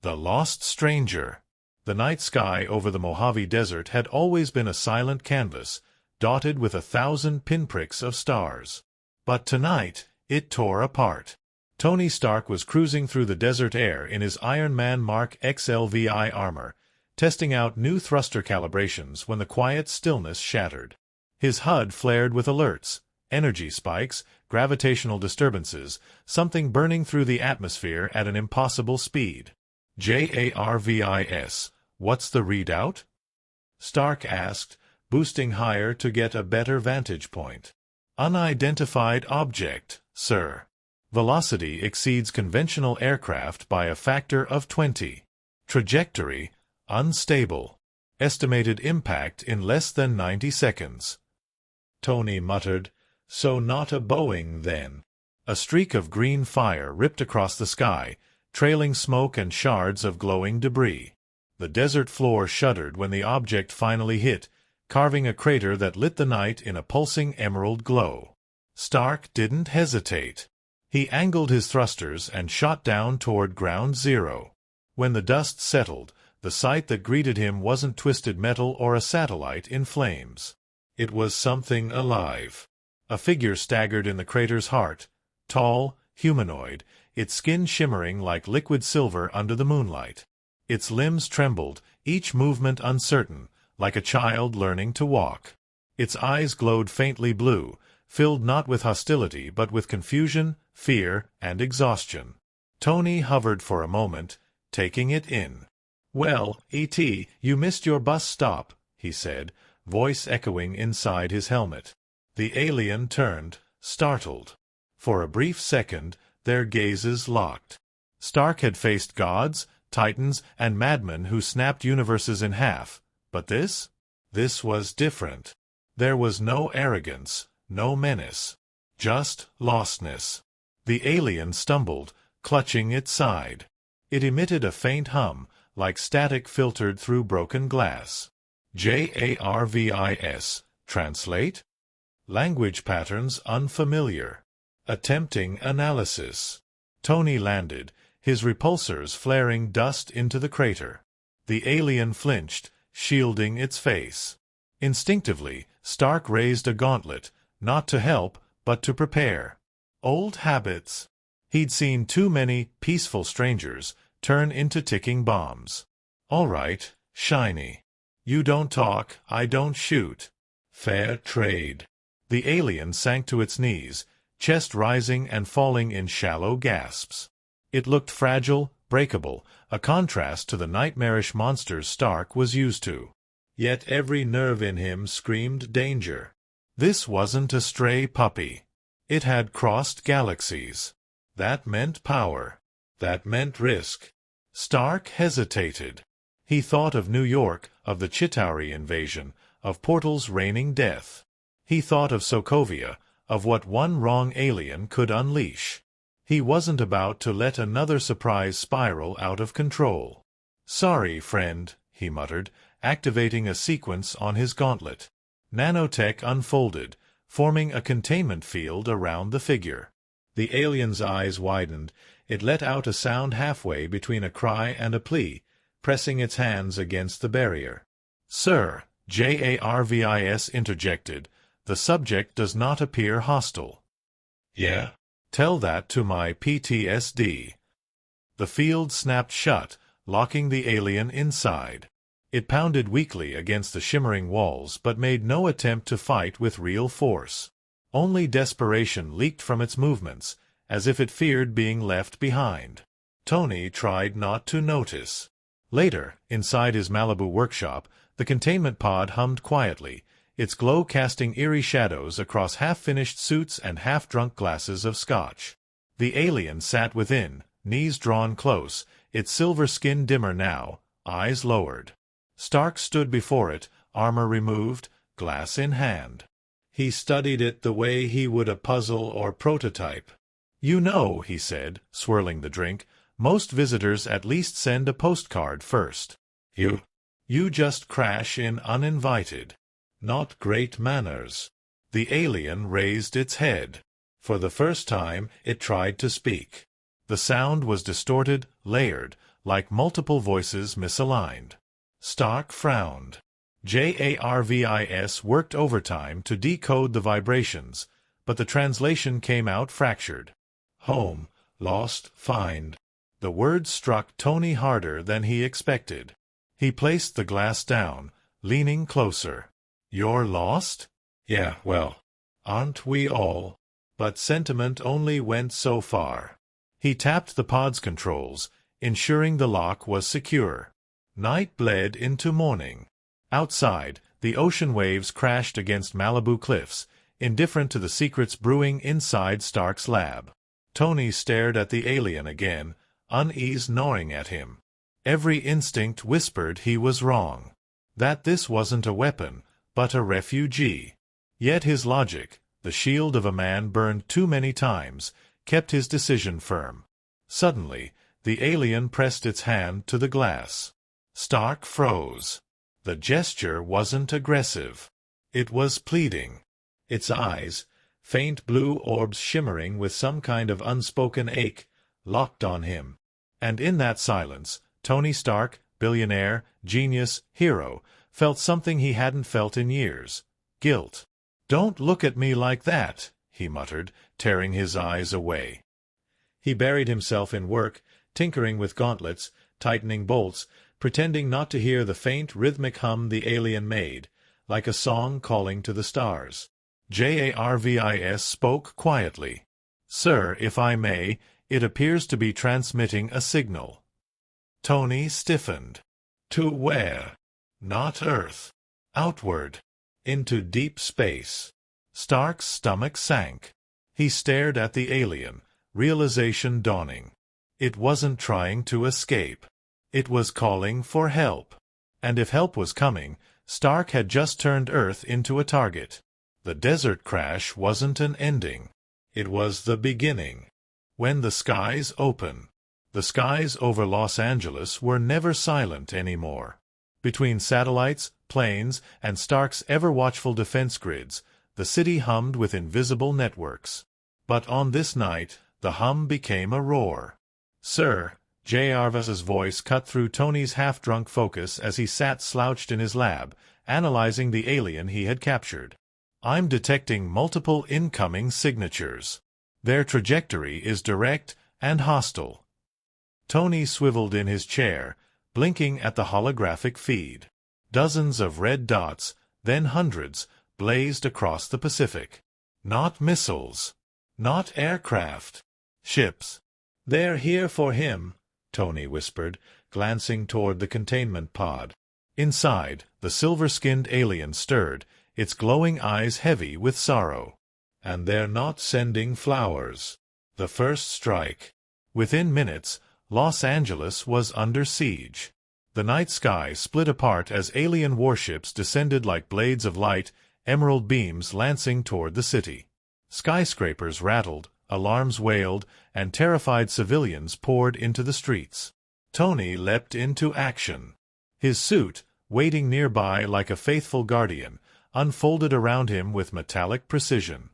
The Lost Stranger. The night sky over the Mojave Desert had always been a silent canvas, dotted with 1,000 pinpricks of stars. But tonight, it tore apart. Tony Stark was cruising through the desert air in his Iron Man Mark XLVI armor, testing out new thruster calibrations when the quiet stillness shattered. His HUD flared with alerts, energy spikes, gravitational disturbances, something burning through the atmosphere at an impossible speed. JARVIS, what's the readout? Stark asked, boosting higher to get a better vantage point. Unidentified object, sir. Velocity exceeds conventional aircraft by a factor of 20. Trajectory, unstable. Estimated impact in less than 90 seconds. Tony muttered, so not a Boeing then. A streak of green fire ripped across the sky, trailing smoke and shards of glowing debris. The desert floor shuddered when the object finally hit, carving a crater that lit the night in a pulsing emerald glow. Stark didn't hesitate. He angled his thrusters and shot down toward ground zero. When the dust settled, the sight that greeted him wasn't twisted metal or a satellite in flames. It was something alive. A figure staggered in the crater's heart, tall, humanoid, its skin shimmering like liquid silver under the moonlight. Its limbs trembled, each movement uncertain, like a child learning to walk. Its eyes glowed faintly blue, filled not with hostility but with confusion, fear, and exhaustion. Tony hovered for a moment, taking it in. "Well, E.T., you missed your bus stop," he said, voice echoing inside his helmet. The alien turned, startled. For a brief second, their gazes locked. Stark had faced gods, titans, and madmen who snapped universes in half, but this was different. There was no arrogance, no menace, just lostness. The alien stumbled, clutching its side. It emitted a faint hum, like static filtered through broken glass. JARVIS, translate? Language patterns unfamiliar. Attempting analysis. Tony landed, his repulsors flaring dust into the crater. The alien flinched, shielding its face. Instinctively, Stark raised a gauntlet, not to help, but to prepare. Old habits. He'd seen too many peaceful strangers turn into ticking bombs. All right, Shiny. You don't talk, I don't shoot. Fair trade. The alien sank to its knees, chest rising and falling in shallow gasps. It looked fragile, breakable, a contrast to the nightmarish monsters Stark was used to. Yet every nerve in him screamed danger. This wasn't a stray puppy. It had crossed galaxies. That meant power. That meant risk. Stark hesitated. He thought of New York, of the Chitauri invasion, of portals raining death. He thought of Sokovia, of what one wrong alien could unleash. He wasn't about to let another surprise spiral out of control. "Sorry, friend," he muttered, activating a sequence on his gauntlet. Nanotech unfolded, forming a containment field around the figure. The alien's eyes widened. It let out a sound halfway between a cry and a plea, pressing its hands against the barrier. "Sir," JARVIS interjected, "the subject does not appear hostile." "Yeah? Tell that to my PTSD." The field snapped shut, locking the alien inside. It pounded weakly against the shimmering walls but made no attempt to fight with real force. Only desperation leaked from its movements, as if it feared being left behind. Tony tried not to notice. Later, inside his Malibu workshop, the containment pod hummed quietly, its glow casting eerie shadows across half-finished suits and half-drunk glasses of scotch. The alien sat within, knees drawn close, its silver skin dimmer now, eyes lowered. Stark stood before it, armor removed, glass in hand. He studied it the way he would a puzzle or prototype. "You know," he said, swirling the drink, "most visitors at least send a postcard first. You just crash in uninvited. Not great manners." The alien raised its head. For the first time, it tried to speak. The sound was distorted, layered, like multiple voices misaligned. Stark frowned. Jarvis worked overtime to decode the vibrations, but the translation came out fractured. Home, lost, find. The words struck Tony harder than he expected. He placed the glass down, leaning closer. You're lost? Yeah, well, aren't we all? But sentiment only went so far. He tapped the pod's controls, ensuring the lock was secure. Night bled into morning. Outside, the ocean waves crashed against Malibu cliffs, indifferent to the secrets brewing inside Stark's lab. Tony stared at the alien again, unease gnawing at him. Every instinct whispered he was wrong. That this wasn't a weapon, but a refugee. Yet his logic, the shield of a man burned too many times, kept his decision firm. Suddenly, the alien pressed its hand to the glass. Stark froze. The gesture wasn't aggressive. It was pleading. Its eyes, faint blue orbs shimmering with some kind of unspoken ache, locked on him. And in that silence, Tony Stark, billionaire, genius, hero, felt something he hadn't felt in years. Guilt. "Don't look at me like that," he muttered, tearing his eyes away. He buried himself in work, tinkering with gauntlets, tightening bolts, pretending not to hear the faint rhythmic hum the alien made, like a song calling to the stars. Jarvis spoke quietly. "Sir, if I may, it appears to be transmitting a signal." Tony stiffened. To where? Not Earth. Outward. Into deep space. Stark's stomach sank. He stared at the alien, realization dawning. It wasn't trying to escape. It was calling for help. And if help was coming, Stark had just turned Earth into a target. The desert crash wasn't an ending. It was the beginning. When the skies open. The skies over Los Angeles were never silent anymore. Between satellites, planes, and Stark's ever-watchful defense grids, the city hummed with invisible networks. But on this night, the hum became a roar. "Sir," Jarvis's voice cut through Tony's half-drunk focus as he sat slouched in his lab, analyzing the alien he had captured. "I'm detecting multiple incoming signatures. Their trajectory is direct and hostile." Tony swiveled in his chair, blinking at the holographic feed. Dozens of red dots, then hundreds, blazed across the Pacific. Not missiles. Not aircraft. Ships. "They're here for him," Tony whispered, glancing toward the containment pod. Inside, the silver-skinned alien stirred, its glowing eyes heavy with sorrow. "And they're not sending flowers." The first strike. Within minutes, Los Angeles was under siege. The night sky split apart as alien warships descended like blades of light, emerald beams lancing toward the city. Skyscrapers rattled, alarms wailed, and terrified civilians poured into the streets. Tony leapt into action. His suit, waiting nearby like a faithful guardian, unfolded around him with metallic precision.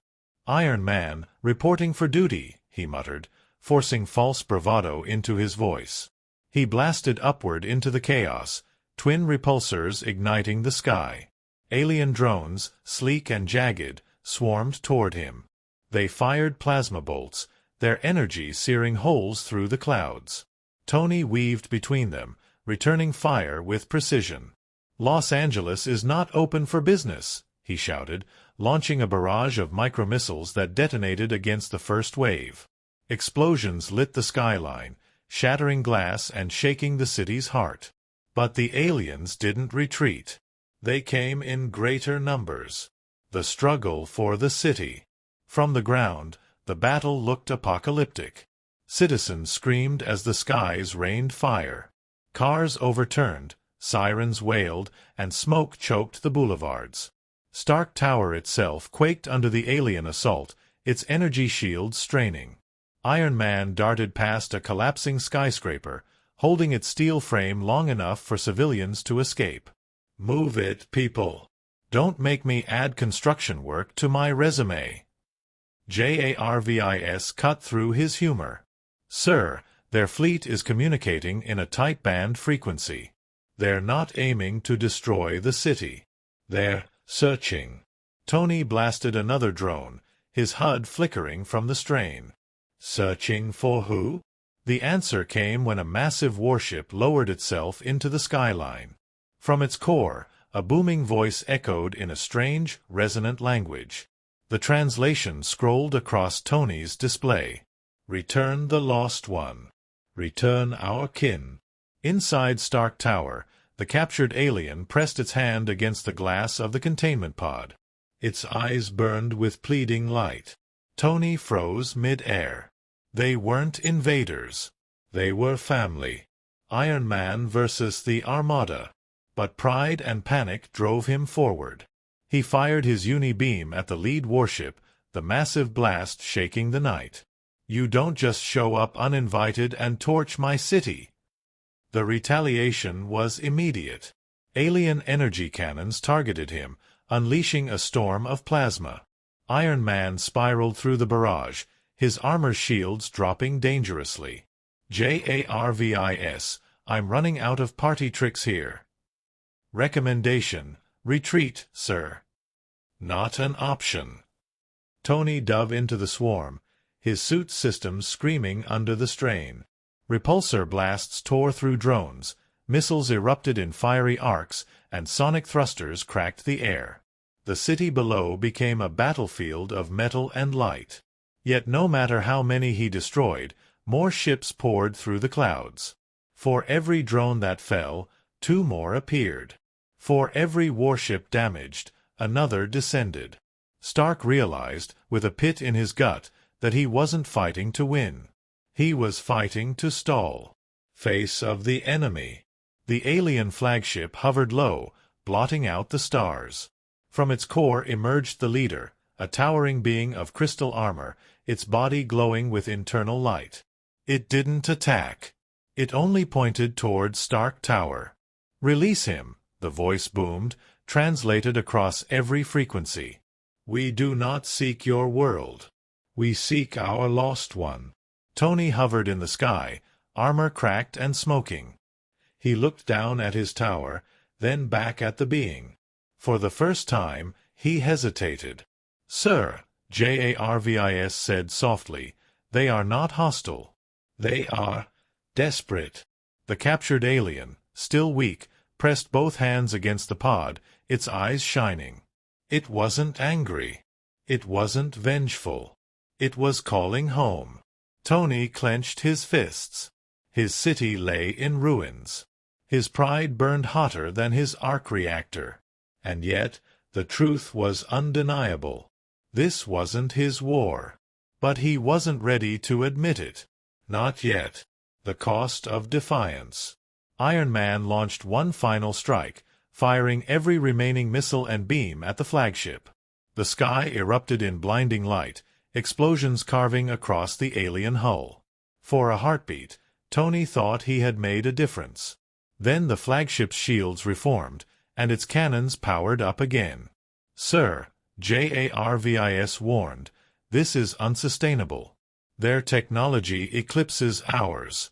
"Iron Man, reporting for duty," he muttered, forcing false bravado into his voice. He blasted upward into the chaos, twin repulsors igniting the sky. Alien drones, sleek and jagged, swarmed toward him. They fired plasma bolts, their energy searing holes through the clouds. Tony weaved between them, returning fire with precision. "Los Angeles is not open for business," he shouted, launching a barrage of micromissiles that detonated against the first wave. Explosions lit the skyline, shattering glass and shaking the city's heart. But the aliens didn't retreat. They came in greater numbers. The struggle for the city. From the ground, the battle looked apocalyptic. Citizens screamed as the skies rained fire. Cars overturned, sirens wailed, and smoke choked the boulevards. Stark Tower itself quaked under the alien assault, its energy shields straining. Iron Man darted past a collapsing skyscraper, holding its steel frame long enough for civilians to escape. "Move it, people. Don't make me add construction work to my resume." Jarvis cut through his humor. "Sir, Their fleet is communicating in a tight band frequency. They're not aiming to destroy the city. They're searching. Tony blasted another drone, his HUD flickering from the strain. Searching for who? The answer came when a massive warship lowered itself into the skyline. From its core, a booming voice echoed in a strange, resonant language. The translation scrolled across Tony's display. Return the lost one. Return our kin. Inside Stark Tower, the captured alien pressed its hand against the glass of the containment pod. Its eyes burned with pleading light. Tony froze mid-air. They weren't invaders. They were family. Iron Man versus the Armada. But pride and panic drove him forward. He fired his uni-beam at the lead warship, the massive blast shaking the night. You don't just show up uninvited and torch my city. The retaliation was immediate. Alien energy cannons targeted him, unleashing a storm of plasma. Iron Man spiraled through the barrage, his armor shields dropping dangerously. JARVIS, I'm running out of party tricks here. Recommendation, retreat, sir. Not an option. Tony dove into the swarm, his suit systems screaming under the strain. Repulsor blasts tore through drones, missiles erupted in fiery arcs, and sonic thrusters cracked the air. The city below became a battlefield of metal and light. Yet no matter how many he destroyed, more ships poured through the clouds. For every drone that fell, 2 more appeared. For every warship damaged, another descended. Stark realized, with a pit in his gut, that he wasn't fighting to win. He was fighting to stall. Face of the enemy. The alien flagship hovered low, blotting out the stars. From its core emerged the leader, a towering being of crystal armor, its body glowing with internal light. It didn't attack. It only pointed toward Stark Tower. Release him, the voice boomed, translated across every frequency. We do not seek your world. We seek our lost one. Tony hovered in the sky, armor cracked and smoking. He looked down at his tower, then back at the being. For the first time, he hesitated. Sir, JARVIS said softly, they are not hostile. They are desperate. The captured alien, still weak, pressed both hands against the pod, its eyes shining. It wasn't angry. It wasn't vengeful. It was calling home. Tony clenched his fists. His city lay in ruins. His pride burned hotter than his arc reactor. And yet, the truth was undeniable. This wasn't his war. But he wasn't ready to admit it. Not yet. The cost of defiance. Iron Man launched one final strike, firing every remaining missile and beam at the flagship. The sky erupted in blinding light, explosions carving across the alien hull. For a heartbeat, Tony thought he had made a difference. Then the flagship's shields reformed, and its cannons powered up again. Sir, JARVIS warned, this is unsustainable. Their technology eclipses ours.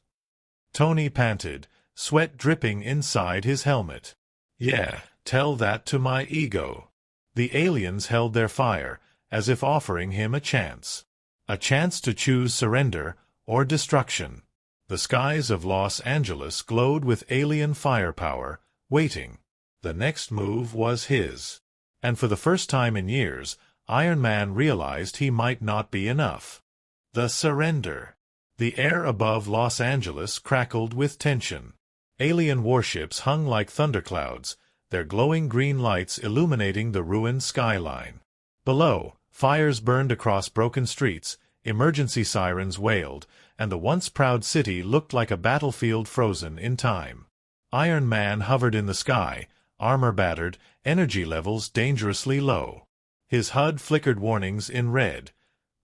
Tony panted, sweat dripping inside his helmet. Yeah, tell that to my ego. The aliens held their fire, as if offering him a chance. A chance to choose surrender or destruction. The skies of Los Angeles glowed with alien firepower, waiting. The next move was his. And for the first time in years, Iron Man realized he might not be enough. The surrender. The air above Los Angeles crackled with tension. Alien warships hung like thunderclouds, their glowing green lights illuminating the ruined skyline. Below, fires burned across broken streets, emergency sirens wailed, and the once proud city looked like a battlefield frozen in time. Iron Man hovered in the sky, armor battered, energy levels dangerously low. His HUD flickered warnings in red.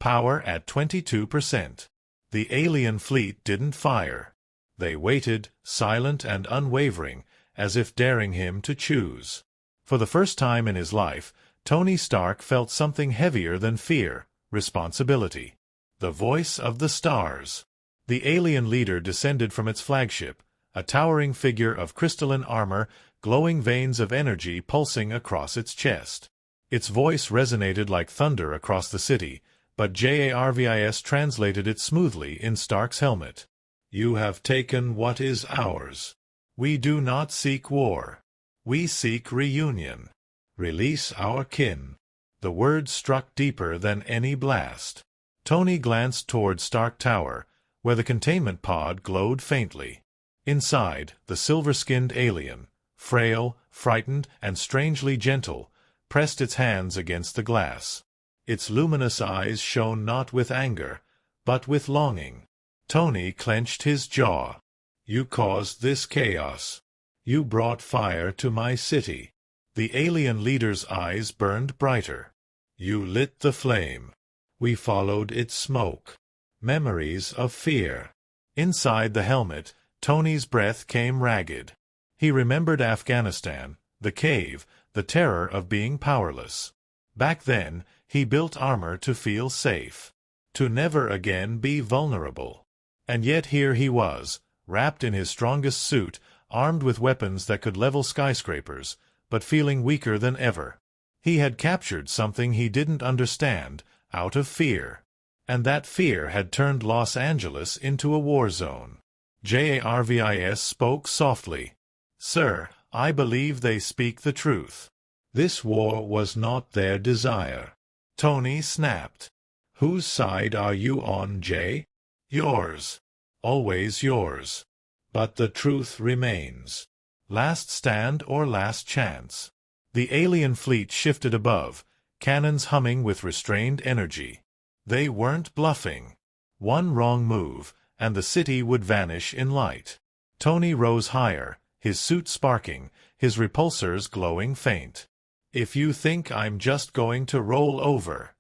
Power at 22%. The alien fleet didn't fire. They waited, silent and unwavering, as if daring him to choose. For the first time in his life, Tony Stark felt something heavier than fear, responsibility. The voice of the stars. The alien leader descended from its flagship, a towering figure of crystalline armor, glowing veins of energy pulsing across its chest. Its voice resonated like thunder across the city, but Jarvis translated it smoothly in Stark's helmet. "You have taken what is ours. We do not seek war. We seek reunion. Release our kin." The words struck deeper than any blast. Tony glanced toward Stark Tower, where the containment pod glowed faintly. Inside, the silver-skinned alien, frail, frightened, and strangely gentle, pressed its hands against the glass. Its luminous eyes shone not with anger, but with longing. Tony clenched his jaw. "You caused this chaos. You brought fire to my city." The alien leader's eyes burned brighter. "You lit the flame. We followed its smoke." Memories of fear. Inside the helmet, Tony's breath came ragged. He remembered Afghanistan, the cave, the terror of being powerless. Back then, he built armor to feel safe, to never again be vulnerable. And yet here he was, wrapped in his strongest suit, armed with weapons that could level skyscrapers, but feeling weaker than ever. He had captured something he didn't understand, out of fear. And that fear had turned Los Angeles into a war zone. Jarvis spoke softly. "Sir, I believe they speak the truth. This war was not their desire." Tony snapped. "Whose side are you on, Jay?" "Yours. Always yours. But the truth remains. Last stand or last chance." The alien fleet shifted above, cannons humming with restrained energy. They weren't bluffing. One wrong move, and the city would vanish in light. Tony rose higher, his suit sparking, his repulsors glowing faint. "If you think I'm just going to roll over."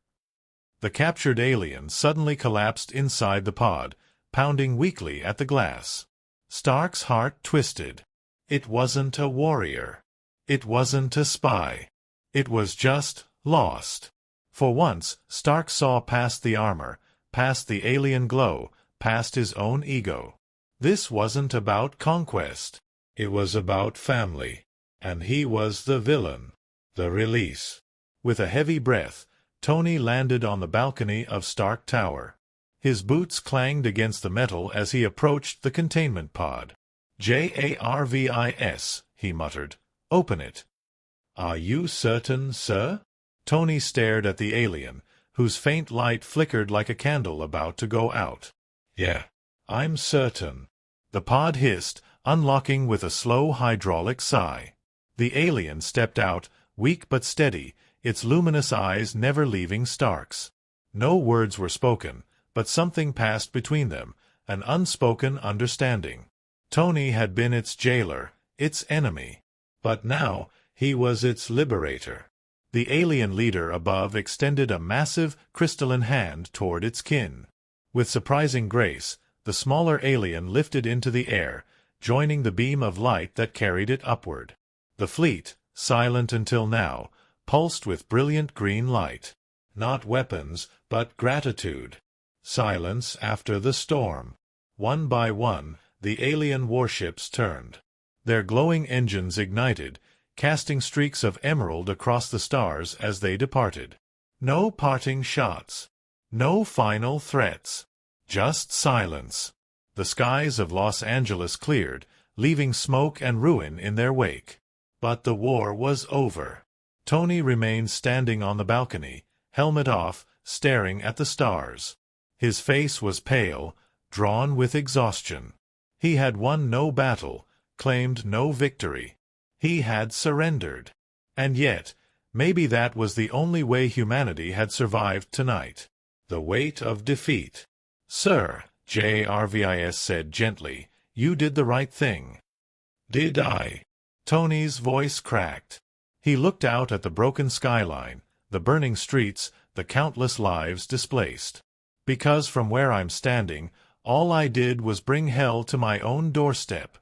The captured alien suddenly collapsed inside the pod, pounding weakly at the glass. Stark's heart twisted. It wasn't a warrior. It wasn't a spy. It was just lost. For once, Stark saw past the armor, past the alien glow, past his own ego. This wasn't about conquest. It was about family. And he was the villain. The release. With a heavy breath, Tony landed on the balcony of Stark Tower. His boots clanged against the metal as he approached the containment pod. "Jarvis," he muttered. "Open it." "Are you certain, sir?" Tony stared at the alien, whose faint light flickered like a candle about to go out. "Yeah, I'm certain." The pod hissed, unlocking with a slow hydraulic sigh. The alien stepped out, weak but steady, its luminous eyes never leaving Stark's. No words were spoken, but something passed between them, an unspoken understanding. Tony had been its jailer, its enemy. But now he was its liberator. The alien leader above extended a massive, crystalline hand toward its kin. With surprising grace, the smaller alien lifted into the air, joining the beam of light that carried it upward. The fleet, silent until now, pulsed with brilliant green light. Not weapons, but gratitude. Silence after the storm. One by one, the alien warships turned. Their glowing engines ignited, casting streaks of emerald across the stars as they departed. No parting shots. No final threats. Just silence. The skies of Los Angeles cleared, leaving smoke and ruin in their wake. But the war was over. Tony remained standing on the balcony, helmet off, staring at the stars. His face was pale, drawn with exhaustion. He had won no battle, claimed no victory. He had surrendered. And yet, maybe that was the only way humanity had survived tonight. The weight of defeat. "Sir," Jarvis said gently, "you did the right thing." "Did I?" Tony's voice cracked. He looked out at the broken skyline, the burning streets, the countless lives displaced. "Because from where I'm standing, all I did was bring hell to my own doorstep."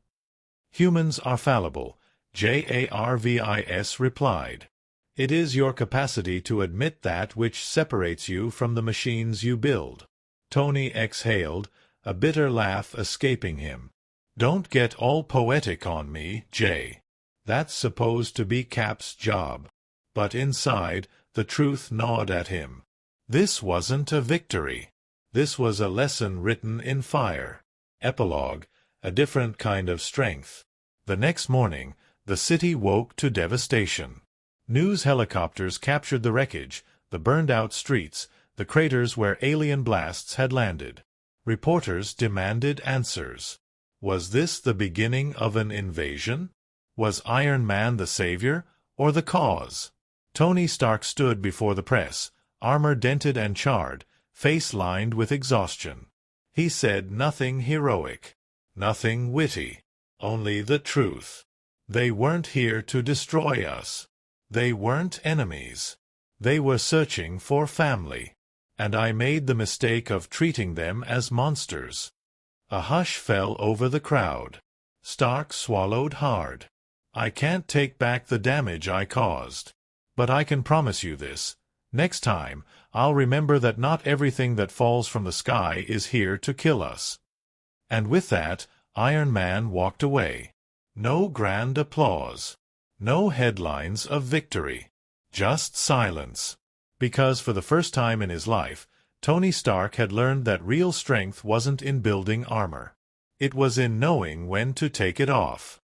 "Humans are fallible," Jarvis replied. "It is your capacity to admit that which separates you from the machines you build." Tony exhaled, a bitter laugh escaping him. "Don't get all poetic on me, Jay. That's supposed to be Cap's job." But inside, the truth gnawed at him. This wasn't a victory. This was a lesson written in fire. Epilogue: a different kind of strength. The next morning, the city woke to devastation. News helicopters captured the wreckage, the burned-out streets, the craters where alien blasts had landed. Reporters demanded answers. Was this the beginning of an invasion? Was Iron Man the savior, or the cause? Tony Stark stood before the press, armor dented and charred, face lined with exhaustion. He said nothing heroic, nothing witty, only the truth. They weren't here to destroy us. They weren't enemies. They were searching for family. And I made the mistake of treating them as monsters. A hush fell over the crowd. Stark swallowed hard. "I can't take back the damage I caused. But I can promise you this. Next time, I'll remember that not everything that falls from the sky is here to kill us." And with that, Iron Man walked away. No grand applause. No headlines of victory. Just silence. Because for the first time in his life, Tony Stark had learned that real strength wasn't in building armor. It was in knowing when to take it off.